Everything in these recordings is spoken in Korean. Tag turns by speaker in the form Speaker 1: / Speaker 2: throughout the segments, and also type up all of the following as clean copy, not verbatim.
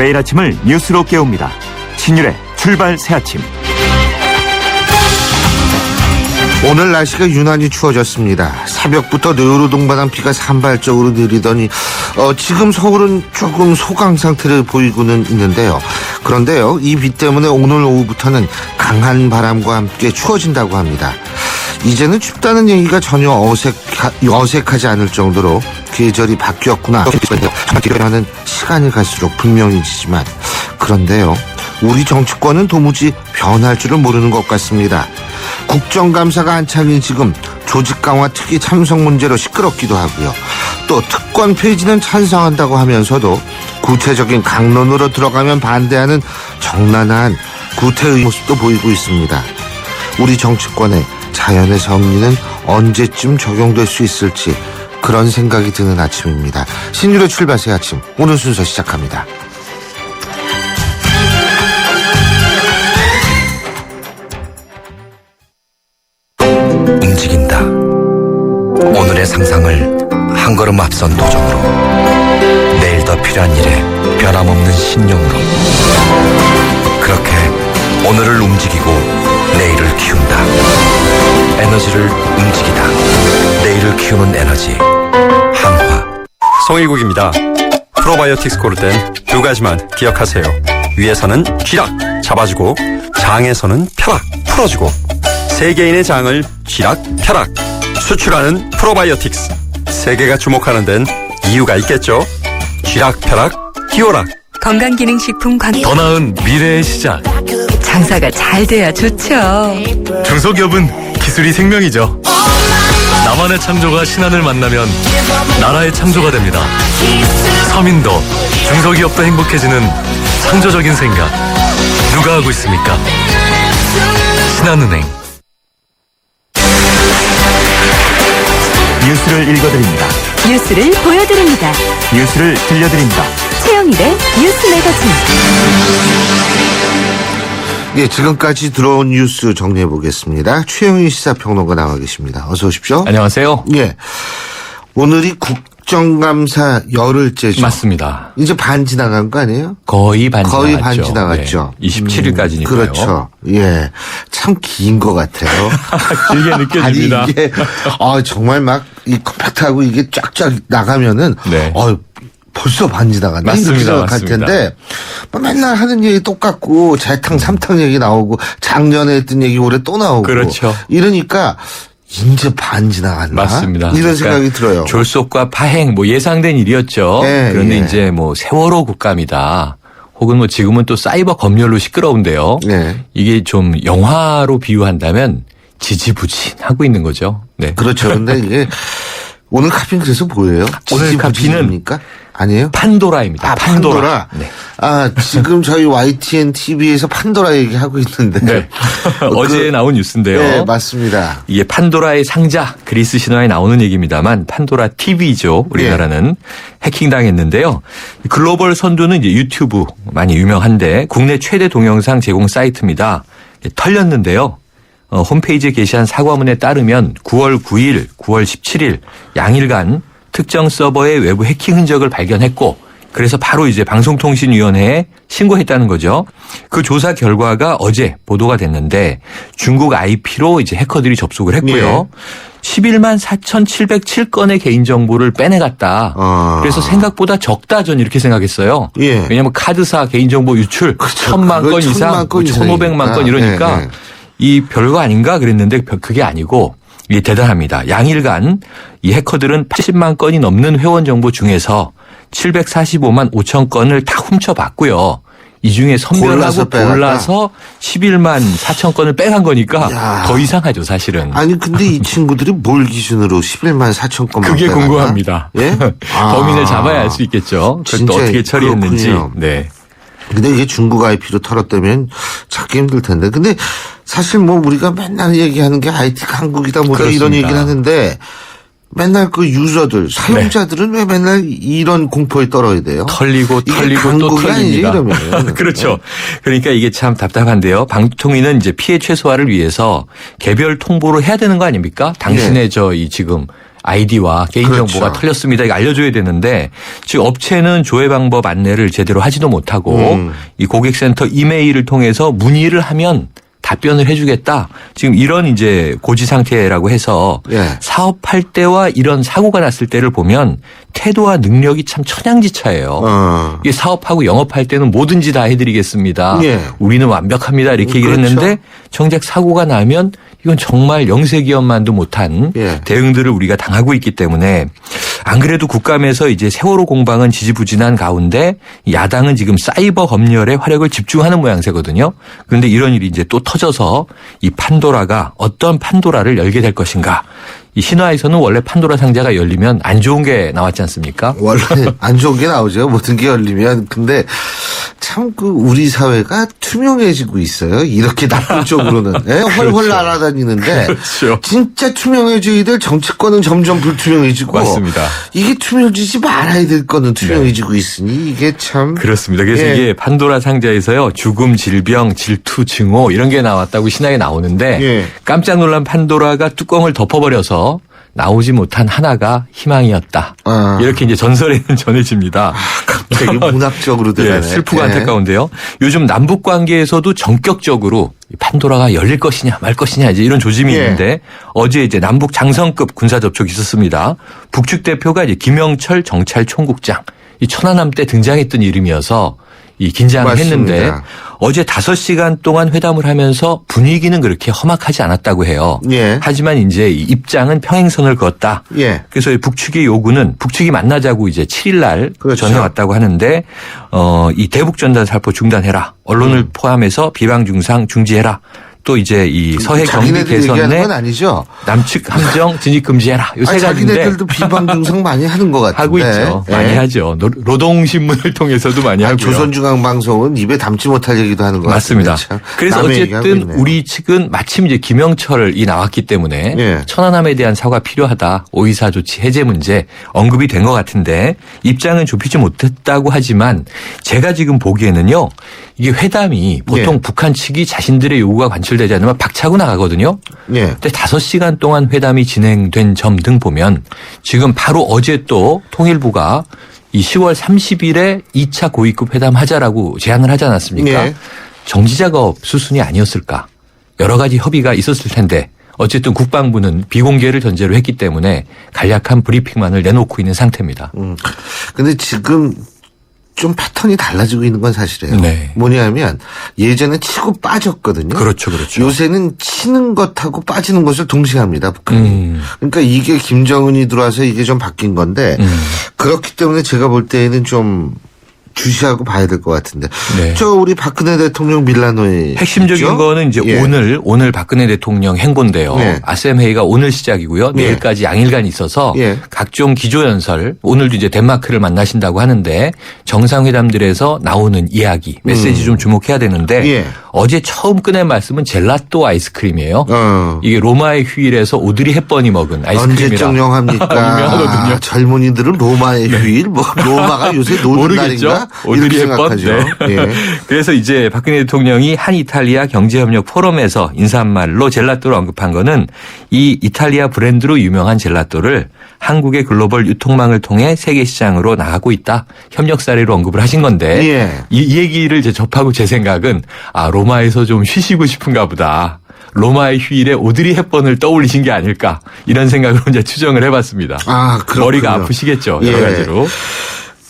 Speaker 1: 매일 아침을 뉴스로 깨웁니다. 신율의 출발 새아침.
Speaker 2: 오늘 날씨가 유난히 추워졌습니다. 새벽부터 노루동반한 비가 산발적으로 내리더니 지금 서울은 조금 소강 상태를 보이고는 있는데요. 그런데요, 이 비 때문에 오늘 오후부터는 강한 바람과 함께 추워진다고 합니다. 이제는 춥다는 얘기가 전혀 어색하지 않을 정도로 계절이 바뀌었구나 하는 시간이 갈수록 분명해지지만, 그런데요, 우리 정치권은 도무지 변할 줄을 모르는 것 같습니다. 국정감사가 한창인 지금 조직 강화 특위 참석 문제로 시끄럽기도 하고요. 또 특권 폐지는 찬성한다고 하면서도 구체적인 강론으로 들어가면 반대하는 정난한 구태의 모습도 보이고 있습니다. 우리 정치권의 자연의 섭리는 언제쯤 적용될 수 있을지 그런 생각이 드는 아침입니다. 신율의 출발 새 아침, 오늘 순서 시작합니다.
Speaker 3: 움직인다. 오늘의 상상을 한 걸음 앞선 도전으로, 내일 더 필요한 일에 변함없는 신념으로, 그렇게 오늘을 움직이고 내일을 키운다. 에너지를 움직이다. 내일을 키우는 에너지, 한화.
Speaker 4: 송일국입니다. 프로바이오틱스 고를 땐 두 가지만 기억하세요. 위에서는 쥐락 잡아주고, 장에서는 펴락 풀어주고, 세계인의 장을 쥐락 펴락 수출하는 프로바이오틱스. 세계가 주목하는 데는 이유가 있겠죠. 쥐락 펴락 히오락.
Speaker 5: 건강기능식품
Speaker 6: 더 나은 미래의 시작.
Speaker 5: 장사가 잘 돼야 좋죠.
Speaker 6: 중소기업은 기술이 생명이죠. 나만의 창조가 신한을 만나면 나라의 창조가 됩니다. 서민도 중소기업도 행복해지는 창조적인 생각, 누가 하고 있습니까? 신한은행.
Speaker 1: 뉴스를 읽어드립니다.
Speaker 5: 뉴스를 보여드립니다.
Speaker 1: 뉴스를 들려드립니다.
Speaker 5: 최영일의 뉴스 매거진.
Speaker 2: 예, 지금까지 들어온 뉴스 정리해 보겠습니다. 최영일 시사평론가 나와 계십니다. 어서 오십시오.
Speaker 6: 안녕하세요.
Speaker 2: 예, 오늘이 국정감사 열흘째죠.
Speaker 6: 맞습니다.
Speaker 2: 이제 반 지나간 거 아니에요?
Speaker 6: 거의 반
Speaker 2: 거의
Speaker 6: 지나갔죠.
Speaker 2: 반 지나갔죠.
Speaker 6: 네, 27일까지니까요.
Speaker 2: 그렇죠. 예, 참 긴 것 같아요.
Speaker 6: 길게 느껴집니다.
Speaker 2: 아니 이게 정말 막 이 컴팩트하고 이게 쫙쫙 나가면은
Speaker 6: 네.
Speaker 2: 벌써 반 지나갔네.
Speaker 6: 맞습니다.
Speaker 2: 이렇게 생각할
Speaker 6: 맞습니다.
Speaker 2: 텐데 뭐 맨날 하는 얘기 똑같고 재탕 삼탕 얘기 나오고 작년에 했던 얘기 올해 또 나오고
Speaker 6: 그렇죠.
Speaker 2: 이러니까 이제 반 지나갔나?
Speaker 6: 맞습니다.
Speaker 2: 이런
Speaker 6: 그러니까
Speaker 2: 생각이 들어요.
Speaker 6: 졸속과 파행 예상된 일이었죠.
Speaker 2: 예,
Speaker 6: 그런데
Speaker 2: 예.
Speaker 6: 이제 세월호 국감이다. 혹은 지금은 또 사이버 검열로 시끄러운데요.
Speaker 2: 네.
Speaker 6: 이게 좀 영화로 비유한다면 지지부진하고 있는 거죠. 네.
Speaker 2: 그렇죠. 근데 이게 오늘 카피는 그래서 뭐예요?
Speaker 6: 오늘 카피는
Speaker 2: 지지부진입니까? 아니에요?
Speaker 6: 판도라입니다.
Speaker 2: 판도라.
Speaker 6: 네.
Speaker 2: 지금 저희 YTN TV에서 판도라 얘기하고 있는데.
Speaker 6: 네. 어제 나온 뉴스인데요.
Speaker 2: 네, 맞습니다.
Speaker 6: 이게 판도라의 상자, 그리스 신화에 나오는 얘기입니다만 판도라 TV죠. 우리나라는 해킹당했는데요. 글로벌 선두는 이제 유튜브 많이 유명한데 국내 최대 동영상 제공 사이트입니다. 털렸는데요. 홈페이지에 게시한 사과문에 따르면 9월 9일, 9월 17일 양일간 특정 서버의 외부 해킹 흔적을 발견했고, 그래서 바로 이제 방송통신위원회에 신고했다는 거죠. 그 조사 결과가 어제 보도가 됐는데 중국 IP로 이제 해커들이 접속을 했고요. 11만 4,707건의 개인정보를 빼내갔다. 그래서 생각보다 적다, 전 이렇게 생각했어요.
Speaker 2: 예.
Speaker 6: 왜냐하면 카드사 개인정보 유출
Speaker 2: 그렇죠.
Speaker 6: 1,000만 건 이상, 1,500만 건 이러니까
Speaker 2: 예.
Speaker 6: 이 별거 아닌가 그랬는데 그게 아니고 이게 대단합니다. 양일간 이 해커들은 80만 건이 넘는 회원 정보 중에서 745만 5천 건을 다 훔쳐봤고요. 이 중에 선별하고 골라서 11만 4천 건을 빼간 거니까 더 이상하죠, 사실은.
Speaker 2: 아니 근데 이 친구들이 뭘 기준으로 11만 4천 건만
Speaker 6: 그게
Speaker 2: 빼갔나?
Speaker 6: 궁금합니다.
Speaker 2: 예?
Speaker 6: 범인을 잡아야 알 수 있겠죠. 그걸 또 어떻게 처리했는지.
Speaker 2: 그렇군요.
Speaker 6: 네.
Speaker 2: 근데 이게 중국 IP로 털었다면 찾기 힘들 텐데. 근데 사실 우리가 맨날 얘기하는 게 IT 강국이다 이런
Speaker 6: 그렇습니다.
Speaker 2: 얘기를 하는데 맨날 그 유저들, 사용자들은 왜 맨날 이런 공포에 떨어야 돼요?
Speaker 6: 털리고
Speaker 2: 이게
Speaker 6: 또
Speaker 2: 강국이 아니지,
Speaker 6: 털립니다.
Speaker 2: 이러면.
Speaker 6: 그렇죠. 그러니까 이게 참 답답한데요. 방통위는 이제 피해 최소화를 위해서 개별 통보를 해야 되는 거 아닙니까? 당신의 지금 아이디와 개인정보가
Speaker 2: 그렇죠.
Speaker 6: 털렸습니다. 이거 알려줘야 되는데 지금 업체는 조회 방법 안내를 제대로 하지도 못하고 이 고객센터 이메일을 통해서 문의를 하면 답변을 해주겠다. 지금 이런 이제 고지 상태라고 해서
Speaker 2: 예.
Speaker 6: 사업할 때와 이런 사고가 났을 때를 보면 태도와 능력이 참 천양지차예요. 이게 사업하고 영업할 때는 뭐든지 다 해드리겠습니다.
Speaker 2: 예.
Speaker 6: 우리는 완벽합니다. 이렇게 얘기를
Speaker 2: 그렇죠.
Speaker 6: 했는데 정작 사고가 나면 이건 정말 영세기업만도 못한
Speaker 2: 예.
Speaker 6: 대응들을 우리가 당하고 있기 때문에 안 그래도 국감에서 이제 세월호 공방은 지지부진한 가운데 야당은 지금 사이버 검열에 화력을 집중하는 모양새거든요. 그런데 이런 일이 이제 또 터져서 이 판도라가 어떤 판도라를 열게 될 것인가. 이 신화에서는 원래 판도라 상자가 열리면 안 좋은 게 나왔지 않습니까?
Speaker 2: 원래 안 좋은 게 나오죠. 모든 게 열리면. 근데 참 그 우리 사회가 투명해지고 있어요. 이렇게 나쁜 쪽으로는. 예? 훨훨 날아다니는데
Speaker 6: 그렇죠.
Speaker 2: 진짜 투명해져야 될 정치권은 점점 불투명해지고
Speaker 6: 맞습니다.
Speaker 2: 이게 투명해지지 말아야 될 거는 투명해지고 있으니 이게 참
Speaker 6: 그렇습니다. 그래서
Speaker 2: 예.
Speaker 6: 이게 판도라 상자에서요. 죽음, 질병, 질투, 증오 이런 게 나왔다고 신화에 나오는데
Speaker 2: 예.
Speaker 6: 깜짝 놀란 판도라가 뚜껑을 덮어버려서 나오지 못한 하나가 희망이었다.
Speaker 2: 아.
Speaker 6: 이렇게 이제 전설에는 전해집니다.
Speaker 2: 갑자기 문학적으로 되네.
Speaker 6: 예, 슬프고
Speaker 2: 예.
Speaker 6: 안타까운데요. 요즘 남북 관계에서도 전격적으로 이 판도라가 열릴 것이냐 말 것이냐 이제 이런 조짐이
Speaker 2: 예.
Speaker 6: 있는데 어제 이제 남북 장성급 군사 접촉이 있었습니다. 북측 대표가 이제 김영철 정찰 총국장 이 천안함 때 등장했던 이름이어서 이 긴장을 했는데
Speaker 2: 맞습니다.
Speaker 6: 어제 5시간 동안 회담을 하면서 분위기는 그렇게 험악하지 않았다고 해요.
Speaker 2: 예.
Speaker 6: 하지만 이제 이 입장은 평행선을 그었다.
Speaker 2: 예.
Speaker 6: 그래서 이 북측의 요구는 북측이 만나자고 이제 7일 날
Speaker 2: 그렇죠.
Speaker 6: 전해왔다고 하는데 이 대북 전단 살포 중단해라. 언론을 포함해서 비방 중상 중지해라. 또 이제 이 서해 경비
Speaker 2: 자기네들이 얘기하는
Speaker 6: 개선에
Speaker 2: 건 아니죠.
Speaker 6: 남측 함정 진입 금지해라. 요 세 가지인데
Speaker 2: 자기네들도 비방 중상 많이 하는 것 같은데.
Speaker 6: 하고 있죠.
Speaker 2: 예.
Speaker 6: 많이 하죠. 노동신문을 통해서도 많이 하고요.
Speaker 2: 조선중앙방송은 입에 담지 못할 얘기도 하는 것
Speaker 6: 맞습니다.
Speaker 2: 같습니다. 참
Speaker 6: 그래서
Speaker 2: 남의 얘기하고
Speaker 6: 어쨌든
Speaker 2: 있네요.
Speaker 6: 우리 측은 마침 이제 김영철이 나왔기 때문에
Speaker 2: 예.
Speaker 6: 천안함에 대한 사과 필요하다. 오이사 조치 해제 문제 언급이 된 것 같은데 입장은 좁히지 못했다고 하지만 제가 지금 보기에는요. 이게 회담이 보통
Speaker 2: 예.
Speaker 6: 북한 측이 자신들의 요구가 관철되지 않으면 박차고 나가거든요.
Speaker 2: 예.
Speaker 6: 근데 5시간 동안 회담이 진행된 점 등 보면 지금 바로 어제 또 통일부가 이 10월 30일에 2차 고위급 회담 하자라고 제안을 하지 않았습니까?
Speaker 2: 예.
Speaker 6: 정지 작업 수순이 아니었을까? 여러 가지 협의가 있었을 텐데 어쨌든 국방부는 비공개를 전제로 했기 때문에 간략한 브리핑만을 내놓고 있는 상태입니다.
Speaker 2: 근데 지금 좀 패턴이 달라지고 있는 건 사실이에요.
Speaker 6: 네.
Speaker 2: 뭐냐면 예전에 치고 빠졌거든요.
Speaker 6: 그렇죠, 그렇죠.
Speaker 2: 요새는 치는 것하고 빠지는 것을 동시에 합니다. 북한이. 그러니까 이게 김정은이 들어와서 이게 좀 바뀐 건데 그렇기 때문에 제가 볼 때에는 좀 주시하고 봐야 될 것 같은데.
Speaker 6: 네.
Speaker 2: 저 우리 박근혜 대통령 밀라노에
Speaker 6: 핵심적인
Speaker 2: 있죠?
Speaker 6: 거는 이제
Speaker 2: 예.
Speaker 6: 오늘 박근혜 대통령 행보인데요.
Speaker 2: 네.
Speaker 6: 아셈 회의가 오늘 시작이고요.
Speaker 2: 예.
Speaker 6: 내일까지 양일간 있어서
Speaker 2: 예.
Speaker 6: 각종 기조연설 오늘도 이제 덴마크를 만나신다고 하는데 정상회담들에서 나오는 이야기 메시지 좀 주목해야 되는데
Speaker 2: 예.
Speaker 6: 어제 처음 꺼낸 말씀은 젤라또 아이스크림이에요. 이게 로마의 휴일에서 오드리 헵번이 먹은 아이스크림이라.
Speaker 2: 언제적 영합니까?
Speaker 6: 유명하거든요.
Speaker 2: 아, 젊은이들은 로마의 휴일, 뭐 로마가 요새 노는
Speaker 6: 모르겠죠.
Speaker 2: 날인가?
Speaker 6: 오드리
Speaker 2: 이렇게
Speaker 6: 헵번.
Speaker 2: 생각하죠.
Speaker 6: 네.
Speaker 2: 예.
Speaker 6: 그래서 이제 박근혜 대통령이 한 이탈리아 경제협력 포럼에서 인사말로 젤라또를 언급한 거는 이 이탈리아 브랜드로 유명한 젤라또를 한국의 글로벌 유통망을 통해 세계 시장으로 나가고 있다. 협력 사례로 언급을 하신 건데
Speaker 2: 예.
Speaker 6: 이 얘기를 이제 접하고 제 생각은 로마에서 좀 쉬시고 싶은가 보다. 로마의 휴일에 오드리 헵번을 떠올리신 게 아닐까 이런 생각으로 이제 추정을 해봤습니다.
Speaker 2: 아, 그렇군요.
Speaker 6: 머리가 아프시겠죠. 여러
Speaker 2: 예.
Speaker 6: 가지로.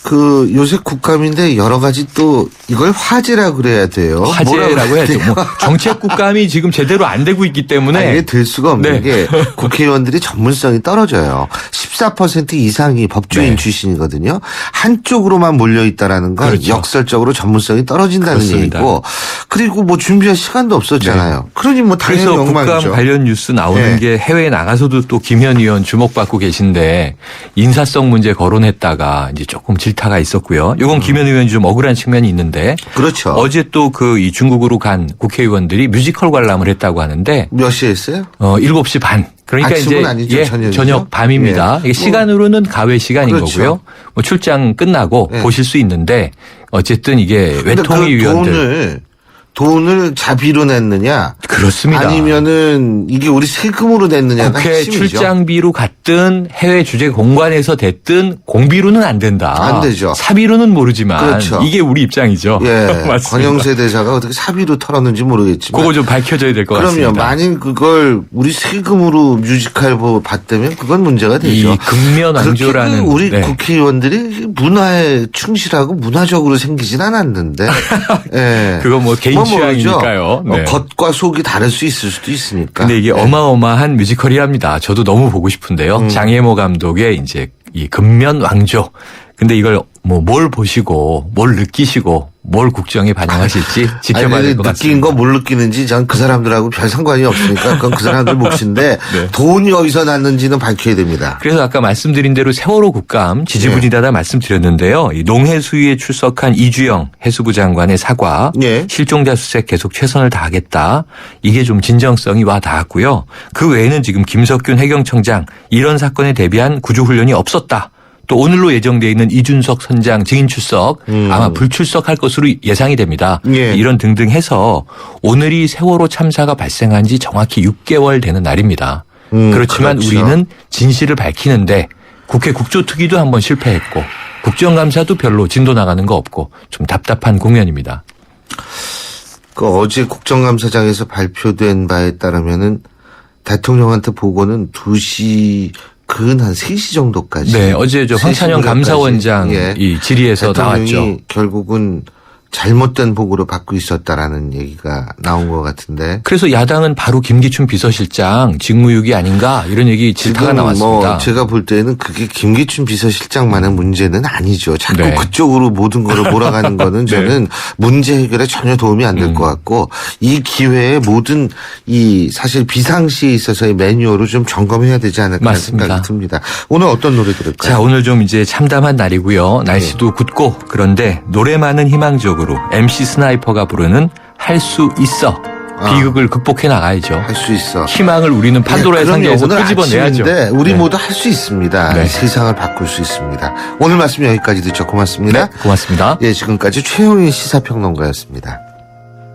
Speaker 2: 그 요새 국감인데 여러 가지 또 이걸 화제라고 그래야 돼요.
Speaker 6: 화제라고
Speaker 2: 뭐라고
Speaker 6: 해야죠.
Speaker 2: 해야 돼요?
Speaker 6: 정책 국감이 지금 제대로 안 되고 있기 때문에
Speaker 2: 이게 될 수가 없는
Speaker 6: 네.
Speaker 2: 게 국회의원들이 전문성이 떨어져요. 14% 이상이 법조인
Speaker 6: 네.
Speaker 2: 출신이거든요. 한쪽으로만 몰려 있다라는 건
Speaker 6: 그렇죠.
Speaker 2: 역설적으로 전문성이 떨어진다는
Speaker 6: 그렇습니다.
Speaker 2: 얘기고, 그리고 뭐 준비할 시간도 없었잖아요. 그러니 뭐 당연히
Speaker 6: 그래서 국감
Speaker 2: 엉망이죠.
Speaker 6: 관련 뉴스 나오는
Speaker 2: 네.
Speaker 6: 게 해외에 나가서도 또 김현 의원 주목받고 계신데 인사성 문제 거론했다가 이제 조금 질타가 있었고요. 이건 김현 의원이 좀 억울한 측면이 있는데
Speaker 2: 그렇죠.
Speaker 6: 어제 또 그 이 중국으로 간 국회의원들이 뮤지컬 관람을 했다고 하는데
Speaker 2: 몇 시에 했어요?
Speaker 6: 7시 반. 그러니까
Speaker 2: 아침은
Speaker 6: 이제
Speaker 2: 아니죠, 저녁이죠?
Speaker 6: 저녁 밤입니다.
Speaker 2: 예.
Speaker 6: 이게 시간으로는 가외 시간인
Speaker 2: 그렇죠.
Speaker 6: 거고요. 뭐 출장 끝나고
Speaker 2: 예.
Speaker 6: 보실 수 있는데 어쨌든 이게
Speaker 2: 근데
Speaker 6: 외통위
Speaker 2: 그
Speaker 6: 위원들
Speaker 2: 돈을 돈을 자비로 냈느냐,
Speaker 6: 그렇습니다.
Speaker 2: 아니면은 이게 우리 세금으로 냈느냐가
Speaker 6: 국회
Speaker 2: 핵심이죠.
Speaker 6: 출장비로 갔든 해외 주재 공관에서 됐든 공비로는 안 된다.
Speaker 2: 안 되죠.
Speaker 6: 사비로는 모르지만
Speaker 2: 그렇죠.
Speaker 6: 이게 우리 입장이죠.
Speaker 2: 예,
Speaker 6: 맞습니다.
Speaker 2: 권영세 대사가 어떻게 사비로 털었는지 모르겠지만.
Speaker 6: 그거 좀 밝혀져야 될 것
Speaker 2: 그러면
Speaker 6: 같습니다.
Speaker 2: 만일 그걸 우리 세금으로 뮤지컬 받다면 그건 문제가 되죠.
Speaker 6: 이 근면왕조라는
Speaker 2: 그렇게 우리
Speaker 6: 네.
Speaker 2: 국회의원들이 문화에 충실하고 문화적으로 생기진 않았는데. 예.
Speaker 6: 그거 뭐 개인 취향이니까요. 네.
Speaker 2: 겉과 속이 다를 수 있을 수도 있으니까.
Speaker 6: 근데 이게
Speaker 2: 예.
Speaker 6: 어마어마한 뮤지컬이랍니다. 저도 너무 보고 싶은데요. 장혜모 감독의 이제 이 근면왕조. 근데 이걸 뭐 뭘 보시고 뭘 느끼시고 뭘 국정에 반영하실지 지켜봐야 될 것 같습니다.
Speaker 2: 느낀 거 뭘 느끼는지 전 그 사람들하고 별 상관이 없으니까 그건 그 사람들 몫인데
Speaker 6: 네.
Speaker 2: 돈이 어디서 났는지는 밝혀야 됩니다.
Speaker 6: 그래서 아까 말씀드린 대로 세월호 국감 지지분이다다 말씀드렸는데요. 이 농해수위에 출석한 이주영 해수부 장관의 사과,
Speaker 2: 예.
Speaker 6: 실종자 수색 계속 최선을 다하겠다. 이게 좀 진정성이 와 닿았고요. 그 외에는 지금 김석균 해경청장 이런 사건에 대비한 구조훈련이 없었다. 또 오늘로 예정되어 있는 이준석 선장 증인 출석 아마 불출석할 것으로 예상이 됩니다.
Speaker 2: 예.
Speaker 6: 이런 등등 해서 오늘이 세월호 참사가 발생한 지 정확히 6개월 되는 날입니다. 그렇지만
Speaker 2: 그렇죠.
Speaker 6: 우리는 진실을 밝히는데 국회 국조특위도 한번 실패했고 국정감사도 별로 진도 나가는 거 없고 좀 답답한 국면입니다.
Speaker 2: 그 어제 국정감사장에서 발표된 바에 따르면은 대통령한테 보고는 2시 근 한 3시 정도까지.
Speaker 6: 네, 어제 저
Speaker 2: 3시
Speaker 6: 황찬영
Speaker 2: 무렵까지.
Speaker 6: 감사원장
Speaker 2: 예.
Speaker 6: 이 질의에서
Speaker 2: 대통령이
Speaker 6: 나왔죠.
Speaker 2: 결국은 잘못된 보고를 받고 있었다라는 얘기가 나온 것 같은데.
Speaker 6: 그래서 야당은 바로 김기춘 비서실장 직무유기 아닌가 이런 얘기 질타가
Speaker 2: 지금
Speaker 6: 나왔습니다.
Speaker 2: 뭐 제가 볼 때는 그게 김기춘 비서실장만의 문제는 아니죠. 자꾸
Speaker 6: 네.
Speaker 2: 그쪽으로 모든 거를 몰아가는 거는 저는 문제 해결에 전혀 도움이 안 될 것 같고 이 기회에 모든 이 사실 비상시에 있어서의 매뉴얼을 좀 점검해야 되지 않을까 하는
Speaker 6: 맞습니다.
Speaker 2: 생각이 듭니다. 오늘 어떤 노래 들을까요?
Speaker 6: 자, 오늘 좀 이제 참담한 날이고요. 날씨도 굳고 그런데 노래만은 희망적으로 MC 스나이퍼가 부르는 할 수 있어. 비극을 극복해 나가야죠.
Speaker 2: 할 수 있어.
Speaker 6: 희망을 우리는 판도라의
Speaker 2: 네, 그럼요.
Speaker 6: 상자에서
Speaker 2: 오늘
Speaker 6: 끄집어내야죠.
Speaker 2: 아침인데 우리
Speaker 6: 네.
Speaker 2: 모두 할 수 있습니다.
Speaker 6: 네.
Speaker 2: 세상을 바꿀 수 있습니다. 오늘 말씀 여기까지 듣죠. 고맙습니다.
Speaker 6: 네, 고맙습니다.
Speaker 2: 예, 지금까지 최영희 시사평론가였습니다.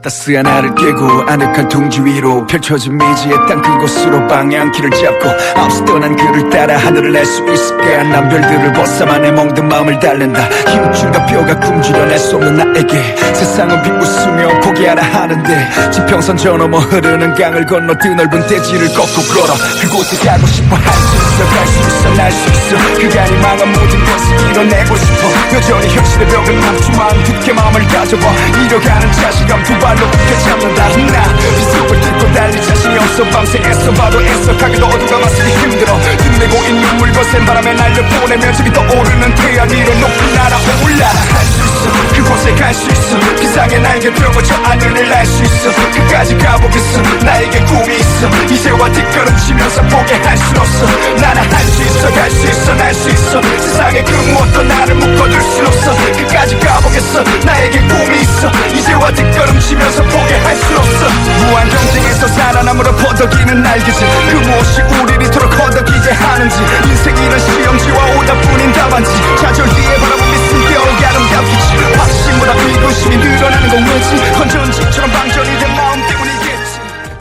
Speaker 7: 따스한 하늘 깨고 아늑한 둥지 위로 펼쳐진 미지의 땅 그곳으로 방향키를 잡고 앞서 떠난 그를 따라 하늘을 날 수 있을까 난 별들을 벗어만 멍든 마음을 달랜다 힘줄과 뼈가 굶주려 낼 수 없는 나에게 세상은 비웃으며 포기하라 하는데 지평선 저 넘어 흐르는 강을 건너 드넓은 대지를 걷고 걸어 그곳에 가고 싶어 할 수 있어 갈 수 있어 날 수 있어 그간이 망한 모든 것을 이뤄내고 싶어 여전히 현실의 벽은 남지만 굳게 마음을 가져봐 잃어가는 자신감 두 발로 굳게 잡는다 나 비속을 뚫고 달릴 자신이 없어 밤새 애써봐도 애써가기도 어두가 맞서기 힘들어 끝내고 있는 눈물 거센 바람에 날려보내며 저기 떠오르는 태양 위로 높이 날아올라 할 수 있어 그곳에 갈 수 있어 기상의 날개 펴고 저 하늘을 날 수 있어 끝까지 가보겠어 나에게 꿈이 있어 이제와 뒷걸음치면서 포기할 수 없어 나는 할 수 있어 갈 수 있어 날 수 있어 세상의 그 무엇도 나를 묶어둘 수 없어 끝까지 가보겠어 나에게 꿈이 있어 이제와 뒷걸음치면서 포기할 수 없어 무한 경쟁에서 살아남으로 퍼덕이는 날개지 그 무엇이 우리를 이토록 허덕이게 하는지 인생이란 시험지와 오답뿐인 답안지 좌절 뒤에 바라본 미친 뼈가 아름답겠지 확신보다 의구심이 늘어나는 건 왜지 건전지처럼 방전이 된 마음 때문이겠지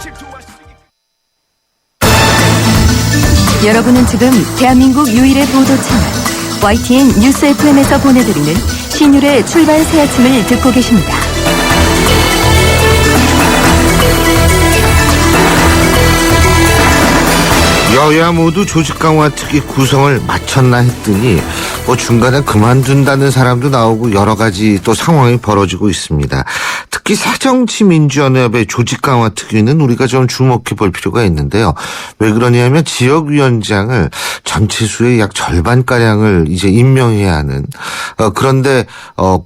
Speaker 7: 질투할 수
Speaker 5: 여러분은 지금 대한민국 유일의 보도 채널 YTN 뉴스 FM에서 보내드리는 신율의 출발 새 아침을 듣고 계십니다.
Speaker 2: 여야 모두 조직 강화 특위 구성을 마쳤나 했더니 뭐 중간에 그만둔다는 사람도 나오고 여러 가지 또 상황이 벌어지고 있습니다. 특히 새정치민주연합의 조직 강화 특위는 우리가 좀 주목해 볼 필요가 있는데요. 왜 그러냐면 지역위원장을 전체 수의 약 절반가량을 이제 임명해야 하는 그런데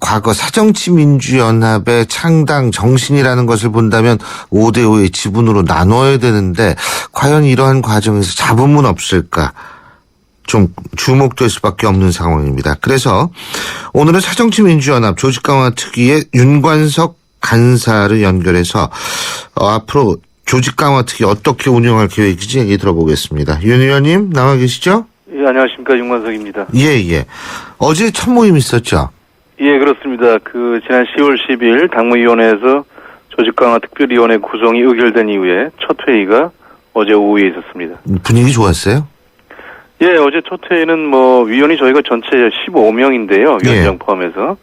Speaker 2: 과거 새정치민주연합의 창당 정신이라는 것을 본다면 5대5의 지분으로 나눠야 되는데 과연 이러한 과정에서 잡음은 없을까? 좀 주목될 수밖에 없는 상황입니다. 그래서 오늘은 새정치민주연합 조직강화특위의 윤관석 간사를 연결해서 앞으로 조직강화특위 어떻게 운영할 계획인지 얘기 들어보겠습니다. 윤 의원님 나와 계시죠?
Speaker 8: 예, 안녕하십니까. 윤관석입니다.
Speaker 2: 예. 어제 첫 모임 있었죠?
Speaker 8: 예, 그렇습니다. 지난 10월 10일 당무위원회에서 조직 강화 특별위원회 구성이 의결된 이후에 첫 회의가 어제 오후에 있었습니다.
Speaker 2: 분위기 좋았어요?
Speaker 8: 예, 어제 첫 회의는 뭐 위원이 저희가 전체 15명인데요. 위원장 포함해서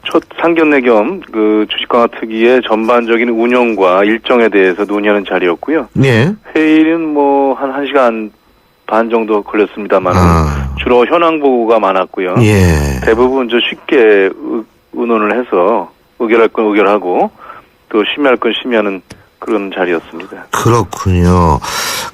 Speaker 8: 첫 상견례 겸 그 주식 강화 특위의 전반적인 운영과 일정에 대해서 논의하는 자리였고요.
Speaker 2: 예.
Speaker 8: 회의는 뭐 한 1시간 반 정도 걸렸습니다만 주로 현황 보고가 많았고요.
Speaker 2: 예.
Speaker 8: 대부분 저 쉽게 의논을 해서 의결할 건 의결하고 또 심의할 건 심의하는 그런 자리였습니다.
Speaker 2: 그렇군요.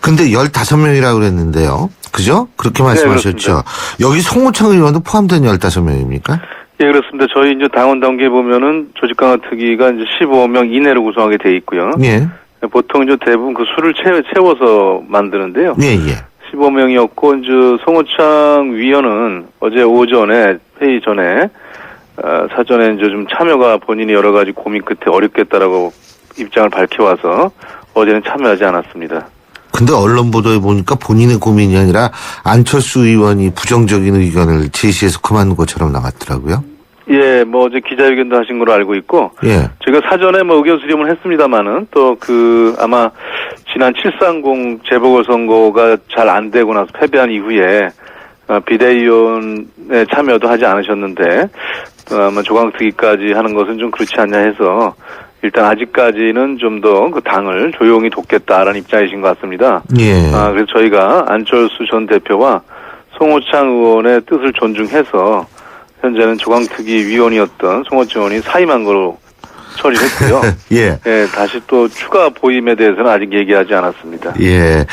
Speaker 2: 근데 15명이라고 그랬는데요. 그죠? 그렇게 말씀하셨죠.
Speaker 8: 네,
Speaker 2: 여기 송호창 의원도 포함된 15명입니까?
Speaker 8: 예, 그렇습니다. 저희 이제 당원 단계에 보면은 조직 강화 특위가 이제 15명 이내로 구성하게 돼 있고요.
Speaker 2: 예.
Speaker 8: 보통 이제 대부분 그 수를 채워서 만드는데요.
Speaker 2: 예, 예.
Speaker 8: 15명이었고, 이제 송호창 위원은 어제 오전에, 회의 전에, 사전에 이제 좀 참여가 본인이 여러 가지 고민 끝에 어렵겠다라고 입장을 밝혀와서 어제는 참여하지 않았습니다.
Speaker 2: 근데 언론 보도에 보니까 본인의 고민이 아니라 안철수 의원이 부정적인 의견을 제시해서 그만둔 것처럼 나왔더라고요.
Speaker 8: 예, 뭐 어제 기자회견도 하신 걸로 알고 있고,
Speaker 2: 예.
Speaker 8: 제가 사전에 뭐 의견 수렴을 했습니다만은 또 아마 지난 730 재보궐선거가 잘 안 되고 나서 패배한 이후에 비대위원에 참여도 하지 않으셨는데 또 아마 조강특위까지 하는 것은 좀 그렇지 않냐 해서 일단 아직까지는 좀 더 그 당을 조용히 돕겠다라는 입장이신 것 같습니다.
Speaker 2: 예.
Speaker 8: 그래서 저희가 안철수 전 대표와 송호창 의원의 뜻을 존중해서 현재는 조강특위 위원이었던 송호창 의원이 사임한 거로 처리했고요.
Speaker 2: 예.
Speaker 8: 예, 다시 또 추가 보임에 대해서는 아직 얘기하지 않았습니다.
Speaker 2: 예.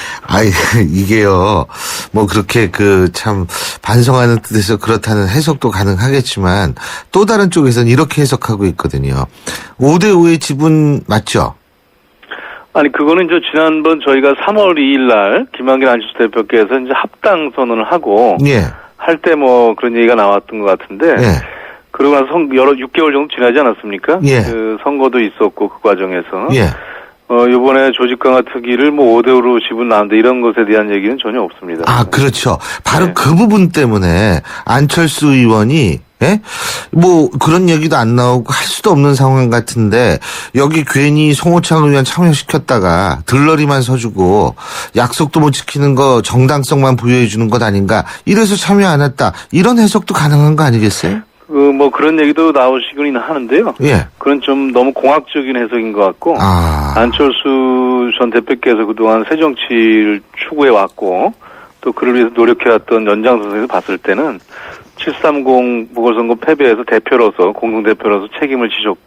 Speaker 2: 이게요, 뭐 그렇게 참 반성하는 뜻에서 그렇다는 해석도 가능하겠지만 또 다른 쪽에서는 이렇게 해석하고 있거든요. 5대5의 지분 맞죠?
Speaker 8: 아니, 그거는 이제 지난번 저희가 3월 2일 날 김한길 안철수 대표께서 이제 합당 선언을 하고
Speaker 2: 예.
Speaker 8: 할 때 뭐 그런 얘기가 나왔던 것 같은데
Speaker 2: 예.
Speaker 8: 그러고 나서 6개월 정도 지나지 않았습니까?
Speaker 2: 예.
Speaker 8: 그 선거도 있었고 그 과정에서
Speaker 2: 예.
Speaker 8: 이번에 조직 강화 특위를 뭐 5대5로 지분 나눈다 이런 것에 대한 얘기는 전혀 없습니다.
Speaker 2: 그렇죠. 바로
Speaker 8: 네.
Speaker 2: 그 부분 때문에 안철수 의원이 예? 뭐 그런 얘기도 안 나오고 할 수도 없는 상황 같은데 여기 괜히 송호창 의원 참여시켰다가 들러리만 서주고 약속도 못 지키는 거 정당성만 부여해 주는 것 아닌가 이래서 참여 안 했다 이런 해석도 가능한 거 아니겠어요?
Speaker 8: 뭐 그런 얘기도 나오시긴 하는데요.
Speaker 2: 예.
Speaker 8: 그건 좀 너무 공학적인 해석인 것 같고 안철수 전 대표께서 그동안 새정치를 추구해 왔고 또 그를 위해서 노력해왔던 연장선상에서 봤을 때는 730 보궐선거 패배에서 대표로서 공동대표로서 책임을 지고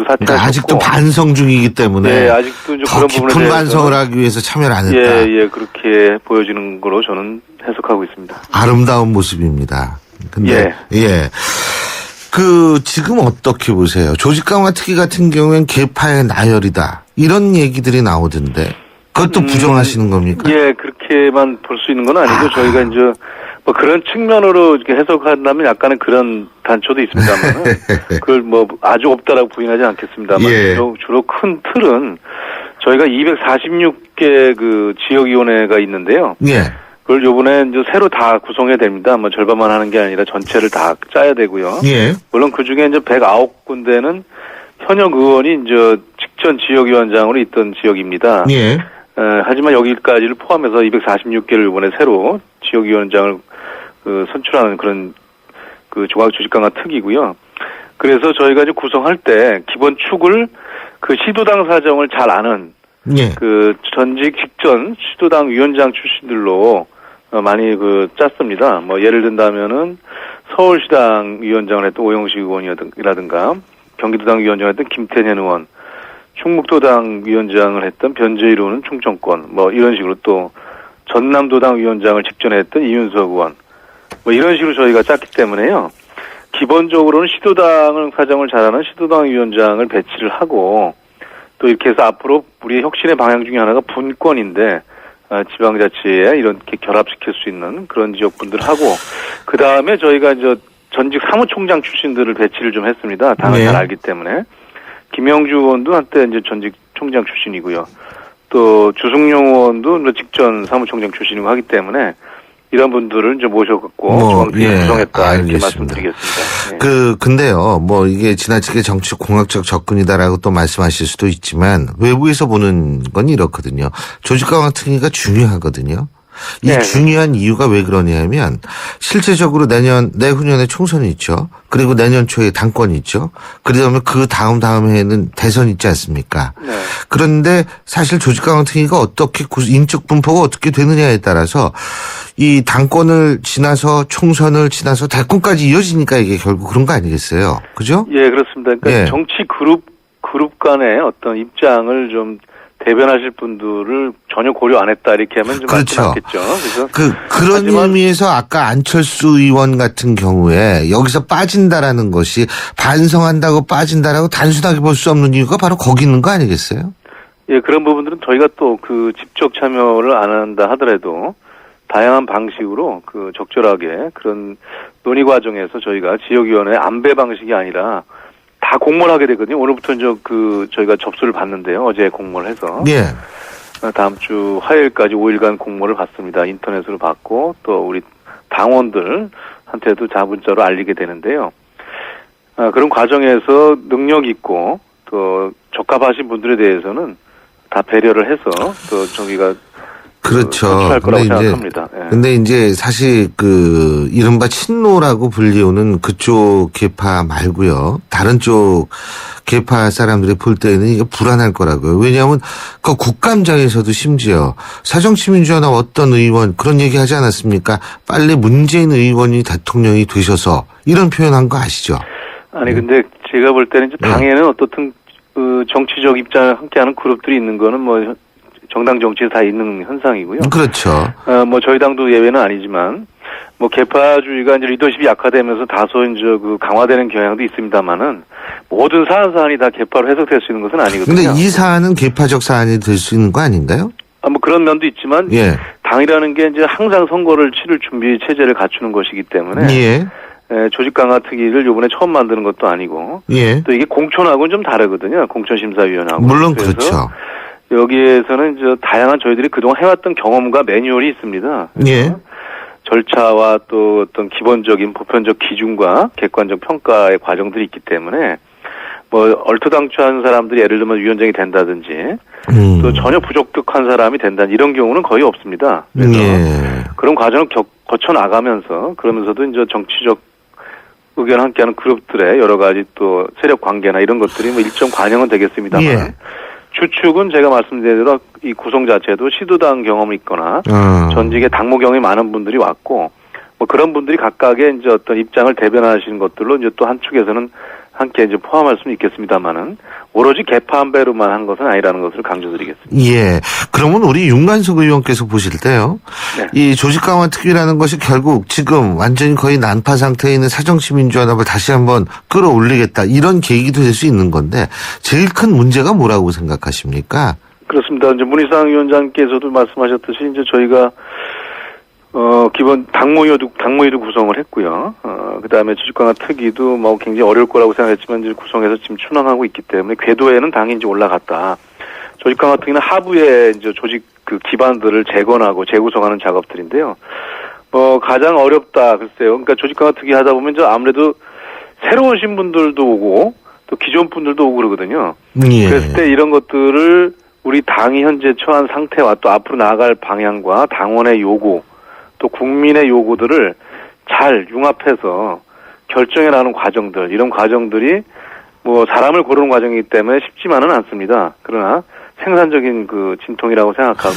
Speaker 8: 사퇴하셨고
Speaker 2: 그러니까 아직도 반성 중이기 때문에
Speaker 8: 네, 아직도 이제
Speaker 2: 더
Speaker 8: 그런
Speaker 2: 깊은
Speaker 8: 부분에
Speaker 2: 반성을 하기 위해서 참여를 안 했다.
Speaker 8: 예, 그렇게 보여지는 거로 저는 해석하고 있습니다.
Speaker 2: 아름다운 모습입니다. 근데 예. 지금 어떻게 보세요? 조직 강화 특위 같은 경우엔 계파의 나열이다. 이런 얘기들이 나오던데. 그것도 부정하시는 겁니까?
Speaker 8: 예, 그렇게만 볼 수 있는 건 아니고 저희가 이제 뭐 그런 측면으로 이렇게 해석한다면 약간은 그런 단초도 있습니다만 그걸 뭐 아주 없다라고 부인하지 않겠습니다만
Speaker 2: 예.
Speaker 8: 주로 큰 틀은 저희가 246개 그 지역위원회가 있는데요.
Speaker 2: 예.
Speaker 8: 그걸 요번에 이제 새로 다 구성해야 됩니다. 뭐 절반만 하는 게 아니라 전체를 다 짜야 되고요.
Speaker 2: 예.
Speaker 8: 물론 그 중에 이제 109군데는 현역 의원이 이제 직전 지역위원장으로 있던 지역입니다.
Speaker 2: 예.
Speaker 8: 하지만 여기까지를 포함해서 246개를 이번에 새로 지역위원장을 선출하는 그런 조직 강화 특위고요. 그래서 저희가 이제 구성할 때 기본 축을 시도당 사정을 잘 아는
Speaker 2: 예.
Speaker 8: 전직 직전 시도당 위원장 출신들로 많이 짰습니다. 뭐 예를 든다면은 서울시당 위원장을 했던 오영식 의원이라든가 경기도당 위원장을 했던 김태년 의원, 충북도당 위원장을 했던 변재일 의원은 충청권, 뭐 이런 식으로 또 전남도당 위원장을 직전에 했던 이윤석 의원, 뭐 이런 식으로 저희가 짰기 때문에요. 기본적으로는 시도당을 사정을 잘하는 시도당 위원장을 배치를 하고 또 이렇게 해서 앞으로 우리의 혁신의 방향 중에 하나가 분권인데 지방자치에 이렇게 결합시킬 수 있는 그런 지역분들하고 그 다음에 저희가 이제 전직 사무총장 출신들을 배치를 좀 했습니다. 당을
Speaker 2: 네.
Speaker 8: 잘 알기 때문에 김영주 의원도 한때 이제 전직 총장 출신이고요. 또 주승용 의원도 직전 사무총장 출신이고 하기 때문에 이런 분들을 이제 모셔갖고 중앙특위 구성했다 이렇게 말씀드리겠습니다. 예.
Speaker 2: 근데요, 뭐 이게 지나치게 정치 공학적 접근이다라고 또 말씀하실 수도 있지만 외부에서 보는 건 이렇거든요. 조직 강화 특위가 중요하거든요. 이
Speaker 8: 네.
Speaker 2: 중요한 이유가 왜 그러냐면 실제적으로 내후년에 총선이 있죠. 그리고 내년 초에 당권이 있죠. 그러면 그 다음 해에는 대선이 있지 않습니까?
Speaker 8: 네.
Speaker 2: 그런데 사실 조직 강화 특위가 어떻게 인적 분포가 어떻게 되느냐에 따라서 이 당권을 지나서 총선을 지나서 대권까지 이어지니까 이게 결국 그런 거 아니겠어요? 그죠?
Speaker 8: 예, 그렇습니다. 그러니까
Speaker 2: 예.
Speaker 8: 정치 그룹 간의 어떤 입장을 좀 대변하실 분들을 전혀 고려 안 했다 이렇게 하면 좀
Speaker 2: 그렇죠.
Speaker 8: 맞지 않겠죠. 그래서
Speaker 2: 그런
Speaker 8: 하지만
Speaker 2: 의미에서 아까 안철수 의원 같은 경우에 여기서 빠진다라는 것이 반성한다고 빠진다라고 단순하게 볼 수 없는 이유가 바로 거기 있는 거 아니겠어요?
Speaker 8: 예, 그런 부분들은 저희가 또 그 직접 참여를 안 한다 하더라도 다양한 방식으로 그 적절하게 그런 논의 과정에서 저희가 지역위원회 안배 방식이 아니라 다 공모를 하게 되거든요. 오늘부터 이제 저희가 접수를 받는데요. 어제 공모를 해서.
Speaker 2: 예.
Speaker 8: 다음 주 화요일까지 5일간 공모를 받습니다. 인터넷으로 받고 또 우리 당원들한테도 자문자로 알리게 되는데요. 그런 과정에서 능력 있고 또 적합하신 분들에 대해서는 다 배려를 해서 또 저기가
Speaker 2: 그렇죠.
Speaker 8: 선출할 거라고 생각합니다. 예.
Speaker 2: 근데 이제 사실 이른바 친노라고 불리우는 그쪽 계파 말고요. 다른 쪽 계파 사람들이 볼 때는 이게 불안할 거라고요. 왜냐하면 그 국감장에서도 심지어 사정치민주연합 어떤 의원 그런 얘기 하지 않았습니까? 빨리 문재인 의원이 대통령이 되셔서 이런 표현한 거 아시죠?
Speaker 8: 아니 근데 제가 볼 때는 이제 당에는 어떻든 정치적 입장을 함께하는 그룹들이 있는 거는 뭐 정당 정치에 다 있는 현상이고요.
Speaker 2: 그렇죠.
Speaker 8: 뭐 저희 당도 예외는 아니지만 뭐 계파주의가 이제 리더십이 약화되면서 다소 이제 강화되는 경향도 있습니다만은 모든 사안이 다 계파로 해석될 수 있는 것은 아니거든요.
Speaker 2: 근데 이 사안은 계파적 사안이 될 수 있는 거 아닌가요?
Speaker 8: 뭐 그런 면도 있지만
Speaker 2: 예.
Speaker 8: 당이라는 게 이제 항상 선거를 치를 준비 체제를 갖추는 것이기 때문에
Speaker 2: 예.
Speaker 8: 조직 강화 특위를 이번에 처음 만드는 것도 아니고
Speaker 2: 예.
Speaker 8: 또 이게 공천하고는 좀 다르거든요. 공천심사위원하고.
Speaker 2: 물론
Speaker 8: 그래서
Speaker 2: 그렇죠.
Speaker 8: 여기에서는 이제 다양한 저희들이 그동안 해왔던 경험과 매뉴얼이 있습니다.
Speaker 2: 예.
Speaker 8: 절차와 또 어떤 기본적인 보편적 기준과 객관적 평가의 과정들이 있기 때문에 뭐 얼토당토한 사람들이 예를 들면 위원장이 된다든지 또 전혀 부적격한 사람이 된다 이런 경우는 거의 없습니다. 그래서
Speaker 2: 예.
Speaker 8: 그런 과정을 거쳐 나가면서 그러면서도 이제 정치적 의견 함께하는 그룹들의 여러 가지 또 세력 관계나 이런 것들이 뭐 일정 반영은 되겠습니다만
Speaker 2: 예.
Speaker 8: 주축은 제가 말씀드린 대로 이 구성 자체도 시도당 경험이 있거나 전직에 당무 경험이 많은 분들이 왔고 뭐 그런 분들이 각각의 이제 어떤 입장을 대변하시는 것들로 이제 또 한축에서는 함께 이제 포함할 수는 있겠습니다만은 오로지 개파 한 배로만 한 것은 아니라는 것을 강조드리겠습니다.
Speaker 2: 예. 그러면 우리 윤관석 의원께서 보실 때요.
Speaker 8: 네.
Speaker 2: 이 조직 강화 특위라는 것이 결국 지금 완전히 거의 난파 상태에 있는 사정치민주연합을 다시 한번 끌어올리겠다. 이런 계기도 될 수 있는 건데 제일 큰 문제가 뭐라고 생각하십니까?
Speaker 8: 그렇습니다. 이제 문희상 위원장께서도 말씀하셨듯이 이제 저희가 기본 당무위도 구성을 했고요. 그다음에 조직 강화 특위도 뭐 굉장히 어려울 거라고 생각했지만 이제 구성해서 지금 추진하고 있기 때문에 궤도에는 당이 이제 올라갔다. 조직 강화 특위는 하부에 이제 조직 그 기반들을 재건하고 재구성하는 작업들인데요. 가장 어렵다 글쎄요. 그러니까 조직 강화 특위 하다 보면 이제 아무래도 새로운 신분들도 오고 또 기존 분들도 오고 그러거든요.
Speaker 2: 예.
Speaker 8: 그랬을 때 이런 것들을 우리 당이 현재 처한 상태와 또 앞으로 나아갈 방향과 당원의 요구 또 국민의 요구들을 잘 융합해서 결정해 나가는 과정들, 이런 과정들이 뭐 사람을 고르는 과정이기 때문에 쉽지만은 않습니다. 그러나 생산적인 그 진통이라고 생각하고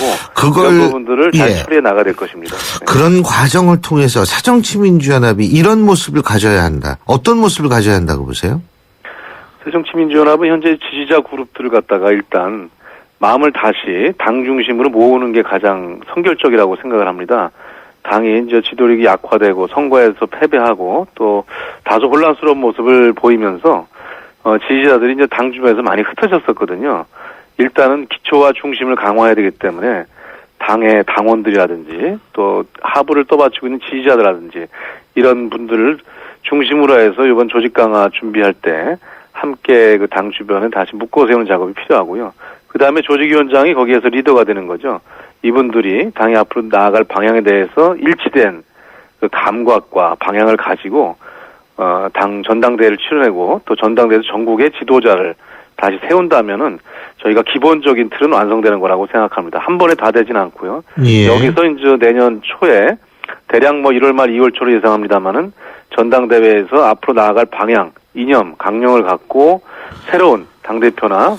Speaker 8: 그런 부분들을 잘 처리해 나가야 될 것입니다. 네.
Speaker 2: 그런 과정을 통해서 사정치민주연합이 이런 모습을 가져야 한다. 어떤 모습을 가져야 한다고 보세요?
Speaker 8: 새정치민주연합은 현재 지지자 그룹들을 갖다가 일단 마음을 다시 당 중심으로 모으는 게 가장 선결적이라고 생각을 합니다. 당이 이제 지도력이 약화되고 선거에서 패배하고 또 다소 혼란스러운 모습을 보이면서 지지자들이 이제 당 주변에서 많이 흩어졌었거든요. 일단은 기초와 중심을 강화해야 되기 때문에 당의 당원들이라든지 또 하부를 떠받치고 있는 지지자들이라든지 이런 분들을 중심으로 해서 이번 조직 강화 준비할 때 함께 그 당 주변에 다시 묶어 세우는 작업이 필요하고요. 그 다음에 조직위원장이 거기에서 리더가 되는 거죠. 이분들이 당이 앞으로 나아갈 방향에 대해서 일치된 그 감각과 방향을 가지고 당 전당대회를 치러내고 또 전당대회에서 전국의 지도자를 다시 세운다면은 저희가 기본적인 틀은 완성되는 거라고 생각합니다. 한 번에 다 되진 않고요.
Speaker 2: 예.
Speaker 8: 여기서 이제 내년 초에 대략 뭐 1월 말 2월 초로 예상합니다만은 전당대회에서 앞으로 나아갈 방향, 이념, 강령을 갖고 새로운 당대표나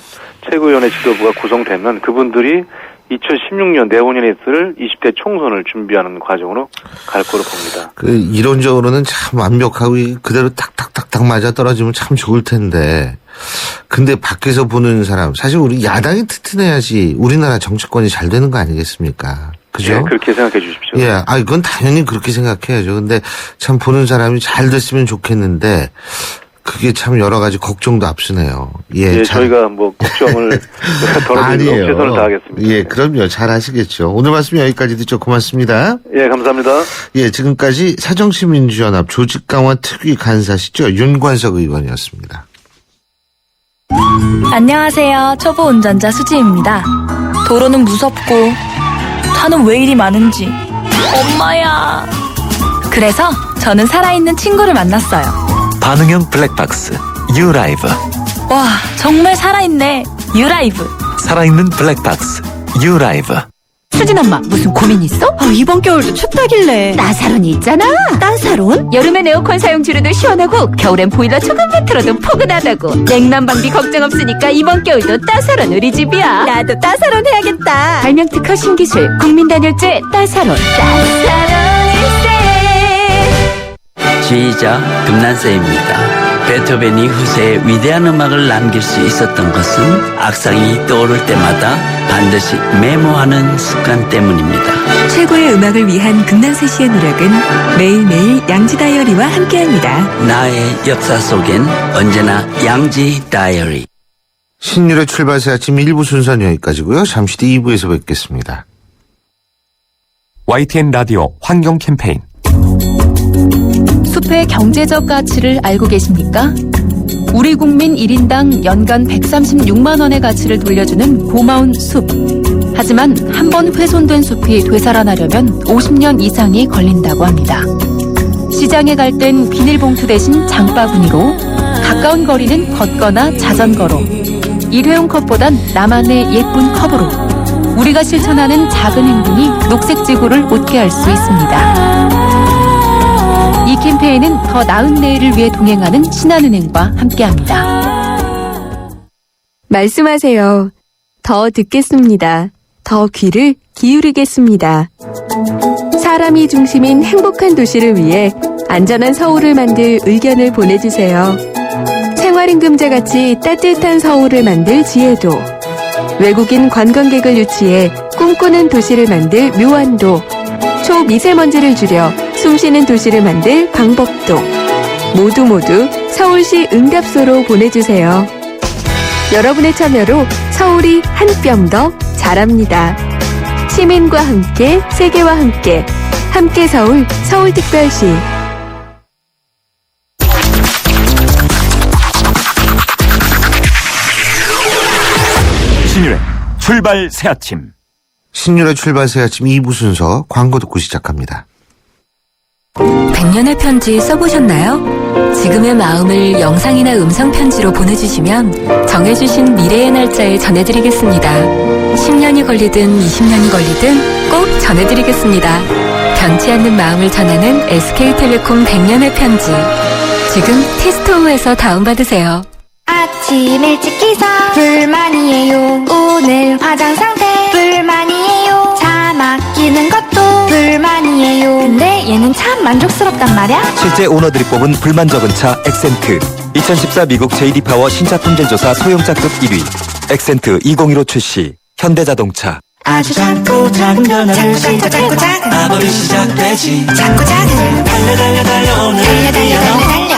Speaker 8: 최고위원회 지도부가 구성되면 그분들이 2016년 내후년에 있을 20대 총선을 준비하는 과정으로 갈 거로 봅니다.
Speaker 2: 이론적으로는 참 완벽하고 그대로 딱딱딱딱 맞아 떨어지면 참 좋을 텐데. 근데 밖에서 보는 사람, 사실 우리 야당이 튼튼해야지 우리나라 정치권이 잘 되는 거 아니겠습니까? 그죠?
Speaker 8: 네, 그렇게 생각해 주십시오.
Speaker 2: 예, 그건 당연히 그렇게 생각해야죠. 근데 참 보는 사람이 잘 됐으면 좋겠는데, 그게 참 여러 가지 걱정도 앞서네요. 예,
Speaker 8: 저희가 뭐 걱정을 덜어드리도록 최선을 다하겠습니다.
Speaker 2: 예, 그럼요. 잘 하시겠죠. 오늘 말씀 여기까지 듣죠. 고맙습니다.
Speaker 8: 예, 감사합니다.
Speaker 2: 예, 지금까지 새정치민주연합 조직강화 특위 간사시죠. 윤관석 의원이었습니다.
Speaker 9: 안녕하세요. 초보 운전자 수지입니다. 도로는 무섭고 차는 왜 이리 많은지 엄마야. 그래서 저는 살아있는 친구를 만났어요.
Speaker 10: 반응형 블랙박스 유라이브.
Speaker 9: 와, 정말 살아있네. 유라이브.
Speaker 10: 살아있는 블랙박스 유라이브.
Speaker 5: 수진 엄마, 무슨 고민 있어?
Speaker 9: 이번 겨울도 춥다길래.
Speaker 5: 따사론이 있잖아. 따사론? 여름엔 에어컨 사용 줄여도 시원하고 겨울엔 보일러 초급만 틀어도 포근하다고. 냉난방비 걱정 없으니까 이번 겨울도 따사론 우리 집이야.
Speaker 9: 나도 따사론 해야겠다.
Speaker 5: 발명 특허 신기술 국민단열재 따사론.
Speaker 11: 지휘자 금난세입니다. 베토벤이 후세에 위대한 음악을 남길 수 있었던 것은 악상이 떠오를 때마다 반드시 메모하는 습관 때문입니다.
Speaker 5: 최고의 음악을 위한 금난세 씨의 노력은 매일매일 양지 다이어리와 함께합니다.
Speaker 11: 나의 역사 속엔 언제나 양지 다이어리.
Speaker 2: 신율의 출발새 아침 1부 순서는 여기까지고요. 잠시 뒤 2부에서 뵙겠습니다.
Speaker 1: YTN 라디오 환경 캠페인.
Speaker 5: 숲의 경제적 가치를 알고 계십니까? 우리 국민 1인당 연간 136만 원의 가치를 돌려주는 고마운 숲. 하지만 한 번 훼손된 숲이 되살아나려면 50년 이상이 걸린다고 합니다. 시장에 갈 땐 비닐봉투 대신 장바구니로, 가까운 거리는 걷거나 자전거로, 일회용 컵보단 나만의 예쁜 컵으로 우리가 실천하는 작은 행동이 녹색 지구를 웃게 할 수 있습니다. 이 캠페인은 더 나은 내일을 위해 동행하는 신한은행과 함께합니다. 말씀하세요. 더 듣겠습니다. 더 귀를 기울이겠습니다. 사람이 중심인 행복한 도시를 위해 안전한 서울을 만들 의견을 보내주세요. 생활임금제같이 따뜻한 서울을 만들 지혜도, 외국인 관광객을 유치해 꿈꾸는 도시를 만들 묘안도, 초미세먼지를 줄여 숨쉬는 도시를 만들 방법도 모두 서울시 응답소로 보내주세요. 여러분의 참여로 서울이 한 뼘 더 자랍니다. 시민과 함께, 세계와 함께, 함께 서울, 서울특별시.
Speaker 1: 신율의 출발 새 아침.
Speaker 2: 신율의 출발새 아침 2부 순서 광고 듣고 시작합니다.
Speaker 5: 100년의 편지 써보셨나요? 지금의 마음을 영상이나 음성 편지로 보내주시면 정해주신 미래의 날짜에 전해드리겠습니다. 10년이 걸리든 20년이 걸리든 꼭 전해드리겠습니다. 변치 않는 마음을 전하는 SK텔레콤 100년의 편지. 지금 티스토어에서 다운받으세요.
Speaker 12: 아침 일찍 기상 불만이에요. 오늘 화장 상태 불만이에요. 차 막히는 것도 불만이에요. 근데 얘는 참 만족스럽단 말이야.
Speaker 3: 실제 오너들이 뽑은 불만적은 차 엑센트. 2014 미국 JD파워 신차 품질조사 소형차급 1위. 엑센트 2015 출시. 현대자동차.
Speaker 12: 아주 작고 작은 변화를 작고 작은 마법이 시작되지. 작고 작은 달려 오늘 달려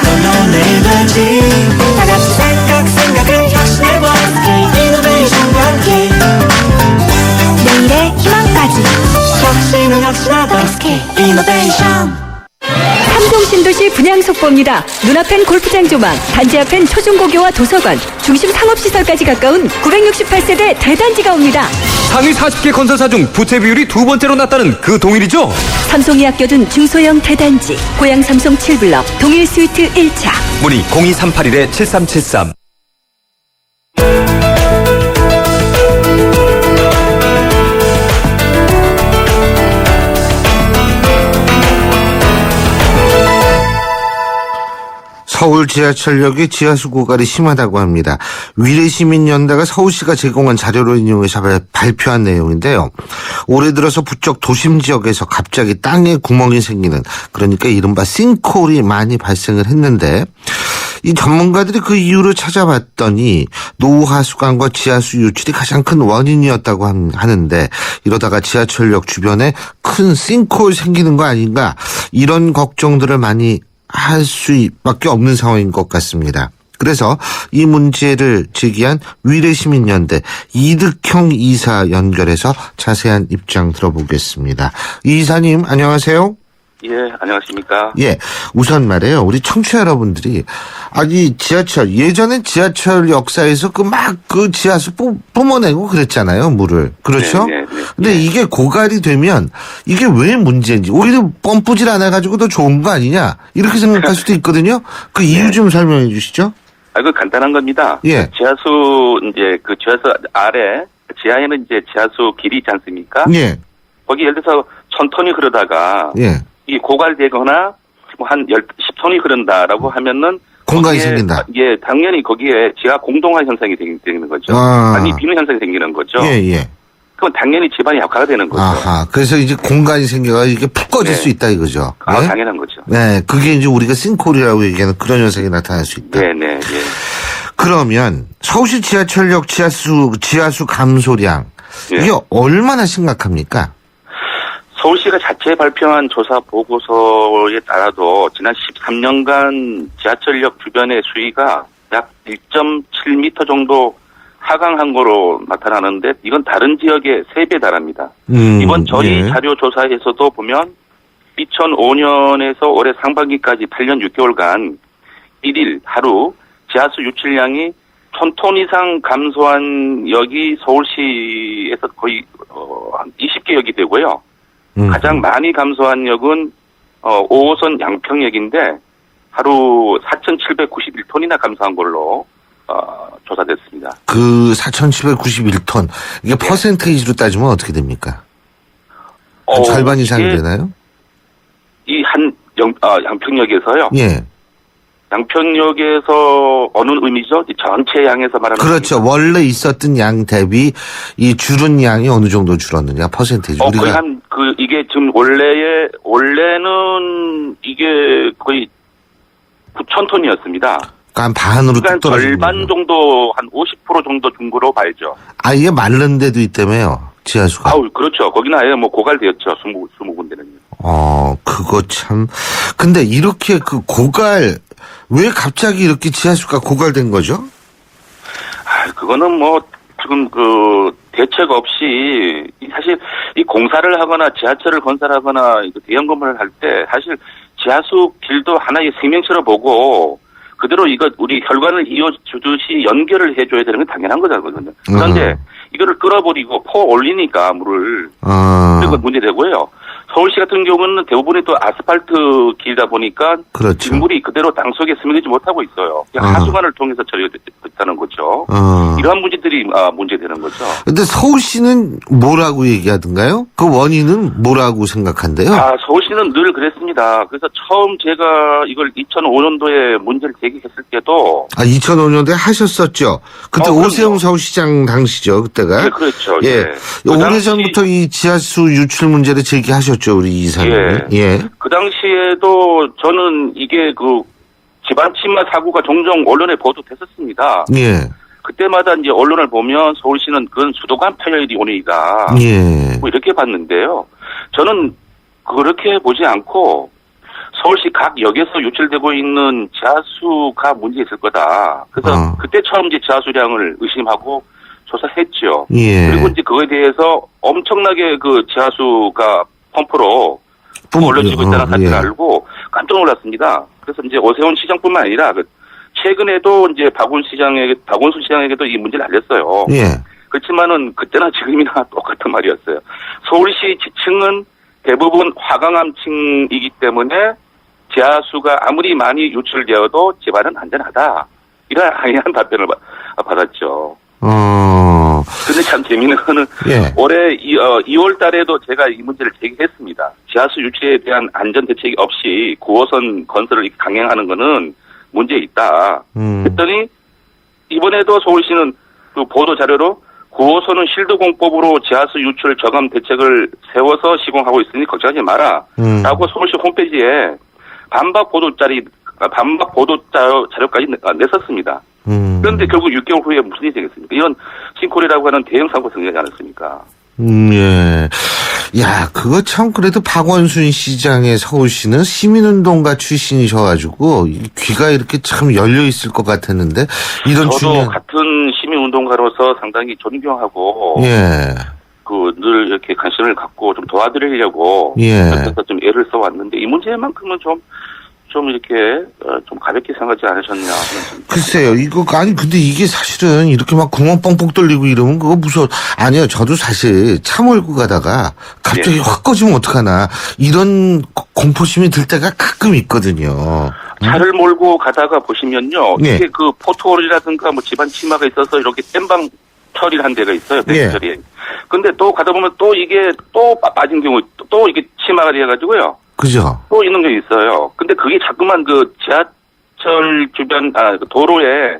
Speaker 12: 놀라운 내일 되지. 다 같이 생각을 혁신해봐. 이노베이션과 함께 내일의 희망까지 혁신은 혁신하다. SK 이노베이션.
Speaker 5: 삼성신
Speaker 9: 신도시 분양 속보입니다. 눈앞엔 골프장 조망, 단지 앞엔 초중고교와 도서관, 중심 상업시설까지 가까운 968세대 대단지가 옵니다.
Speaker 3: 상위 40개 건설사 중 부채 비율이 두 번째로 낮다는 그 동일이죠?
Speaker 9: 삼성이 아껴둔 중소형 대단지, 고양 삼성 7블럭, 동일 스위트 1차.
Speaker 3: 문의 02381-7373.
Speaker 2: 서울 지하철역의 지하수 고갈이 심하다고 합니다. 위례시민연대가 서울시가 제공한 자료로 인용해서 발표한 내용인데요. 올해 들어서 부쩍 도심 지역에서 갑자기 땅에 구멍이 생기는, 그러니까 이른바 싱크홀이 많이 발생을 했는데, 이 전문가들이 그 이유를 찾아봤더니 노후하수관과 지하수 유출이 가장 큰 원인이었다고 하는데, 이러다가 지하철역 주변에 큰 싱크홀 생기는 거 아닌가, 이런 걱정들을 많이 할 수밖에 없는 상황인 것 같습니다. 그래서 이 문제를 제기한 위례시민연대 이득형 이사 연결해서 자세한 입장 들어보겠습니다. 이 이사님 안녕하세요.
Speaker 13: 예, 안녕하십니까.
Speaker 2: 예, 우선 말이에요. 우리 청취자 여러분들이 아니 지하철 예전엔 지하철 역사에서 그 지하수 뿜어내고 그랬잖아요, 물을. 그렇죠?
Speaker 13: 네.
Speaker 2: 근데 이게 고갈이 되면 이게 왜 문제인지, 오히려 펌프질 안 해가지고 더 좋은 거 아니냐 이렇게 생각할 수도 있거든요. 그 이유 좀 설명해 주시죠.
Speaker 13: 그 간단한 겁니다.
Speaker 2: 예.
Speaker 13: 지하수 이제 그 지하수 아래 지하에는 이제 지하수 길이 있지 않습니까?
Speaker 2: 예.
Speaker 13: 거기 예를 들어서 1000톤이 흐르다가
Speaker 2: 예.
Speaker 13: 이 고갈되거나 뭐 한 10톤이 흐른다라고 하면은
Speaker 2: 공간이
Speaker 13: 거기에,
Speaker 2: 생긴다.
Speaker 13: 예, 당연히 거기에 지하 공동화 현상이 생기는 거죠. 아니 비누 현상이 생기는 거죠.
Speaker 2: 예.
Speaker 13: 그럼 당연히 집안이 약화가 되는 거죠.
Speaker 2: 아하. 그래서 이제 공간이 생겨가 이게 푹 꺼질 수 있다 이거죠. 네?
Speaker 13: 당연한 거죠.
Speaker 2: 네, 그게 이제 우리가 싱크홀이라고 얘기하는 그런 현상이 나타날 수 있다.
Speaker 13: 네.
Speaker 2: 그러면 서울시 지하철역 지하수 감소량 이게 얼마나 심각합니까?
Speaker 13: 서울시가 자체 발표한 조사 보고서에 따라도 지난 13년간 지하철역 주변의 수위가 약 1.7m 정도 하강한 거로 나타나는데, 이건 다른 지역의 3배 달합니다. 이번 저희 자료 조사에서도 보면 2005년에서 올해 상반기까지 8년 6개월간 1일 하루 지하수 유출량이 1000톤 이상 감소한 역이 서울시에서 거의 한 20개 역이 되고요. 가장 많이 감소한 역은 5호선 양평역인데 하루 4,791톤이나 감소한 걸로 조사됐습니다.
Speaker 2: 그 4,791톤 이게 퍼센테이지로 따지면 어떻게 됩니까? 절반 이상이 되나요?
Speaker 13: 이 양평역에서요?
Speaker 2: 예.
Speaker 13: 양평역에서 어느 의미죠? 전체 양에서 말하는
Speaker 2: 그렇죠.
Speaker 13: 겁니까?
Speaker 2: 원래 있었던 양 대비 이 줄은 양이 어느 정도 줄었느냐, 퍼센테이지.
Speaker 13: 거의 이게 지금 원래는 이게 거의 9,000톤이었습니다.
Speaker 2: 그러니까 한 반으로 뚝 떨어진
Speaker 13: 절반
Speaker 2: 거죠.
Speaker 13: 정도, 한 50% 정도 준 거로 봐야죠.
Speaker 2: 아예 마른 데도 있다며요, 지하수가.
Speaker 13: 그렇죠. 거기는 아예 뭐 고갈되었죠. 20군데는요.
Speaker 2: 그거 참. 근데 이렇게 왜 갑자기 이렇게 지하수가 고갈된 거죠?
Speaker 13: 그거는 뭐, 지금 대책 없이, 사실 이 공사를 하거나 지하철을 건설하거나 대형 건물을 할 때 사실 지하수 길도 하나의 생명체로 보고 그대로 우리 혈관을 이어주듯이 연결을 해줘야 되는 건 당연한 거잖아요. 그런데 이거를 끌어버리고 올리니까 물을. 그거 문제되고요. 서울시 같은 경우는 대부분이 또 아스팔트 길이다 보니까
Speaker 2: 그렇죠.
Speaker 13: 물이 그대로 땅 속에 스며들지 못하고 있어요. 하수관을 통해서 처리됐다는 거죠. 이러한 문제들이 문제되는 거죠.
Speaker 2: 근데 서울시는 뭐라고 얘기하던가요? 그 원인은 뭐라고 생각한대요?
Speaker 13: 서울시는 늘 그랬습니다. 그래서 처음 제가 이걸 2005년도에 문제를 제기했을 때도
Speaker 2: 2005년도에 하셨었죠. 그때 오세훈 서울시장 당시죠, 그때가.
Speaker 13: 네, 그렇죠.
Speaker 2: 예. 오래전부터 이 지하수 유출 문제를 제기하셨죠, 우리 이사님이. 예.
Speaker 13: 그 당시에도 저는 이게 집안 침마 사고가 종종 언론에 보도됐었습니다.
Speaker 2: 예.
Speaker 13: 그때마다 이제 언론을 보면 서울시는 그건 수도관 파열이 원인이다.
Speaker 2: 예.
Speaker 13: 뭐 이렇게 봤는데요. 저는 그렇게 보지 않고 서울시 각 역에서 유출되고 있는 지하수가 문제 있을 거다. 그래서 그때 처음 이제 지하수량을 의심하고 조사했죠.
Speaker 2: 예.
Speaker 13: 그리고 이제 그거에 대해서 엄청나게 지하수가 펌프로 올려지고 있다는 사실을 알고 깜짝 놀랐습니다. 그래서 이제 오세훈 시장뿐만 아니라 최근에도 이제 박원순 시장에게도 이 문제를 알렸어요.
Speaker 2: 예.
Speaker 13: 그렇지만은 그때나 지금이나 똑같은 말이었어요. 서울시 지층은 대부분 화강암층이기 때문에 지하수가 아무리 많이 유출되어도 집안은 안전하다. 이런 아니한 답변을 받았죠. 근데 참 재미있는 거는 올해 2월 달에도 제가 이 문제를 제기했습니다. 지하수 유출에 대한 안전 대책이 없이 9호선 건설을 강행하는 거는 문제 있다. 했더니 이번에도 서울시는 그 보도 자료로 9호선은 실드 공법으로 지하수 유출 저감 대책을 세워서 시공하고 있으니 걱정하지 마라. 라고 서울시 홈페이지에 반박 보도 자료까지 냈었습니다. 그런데 결국 6개월 후에 무슨 일이 생겼습니까? 이런 싱콜이라고 하는 대형 사고가 생기지 않았습니까?
Speaker 2: 예. 야, 그거 참 그래도 박원순 시장의 서울시는 시민운동가 출신이셔가지고 귀가 이렇게 참 열려 있을 것 같았는데 이런
Speaker 13: 저도 같은 시민운동가로서 상당히 존경하고 늘 이렇게 관심을 갖고 좀 도와드리려고 그래서 좀 애를 써왔는데 이 문제만큼은 좀 이렇게 좀 가볍게 생각하지 않으셨냐.
Speaker 2: 글쎄요, 이거 아니 근데 이게 사실은 이렇게 막 구멍 뻥뻥 뚫리고 이러면 그거 무서워. 아니요, 저도 사실 차 몰고 가다가 갑자기 확 꺼지면 어떡하나 이런 공포심이 들 때가 가끔 있거든요.
Speaker 13: 차를 몰고 가다가 보시면요, 이게 그 포트홀이라든가 뭐 집안 치마가 있어서 이렇게 땜방 처리를 한 데가 있어요. 처리. 근데 또 가다 보면 또 이게 또 빠진 경우 또 이게 치마가 돼가지고요.
Speaker 2: 그죠.
Speaker 13: 또 있는 게 있어요. 근데 그게 자꾸만 그 지하철 주변, 도로에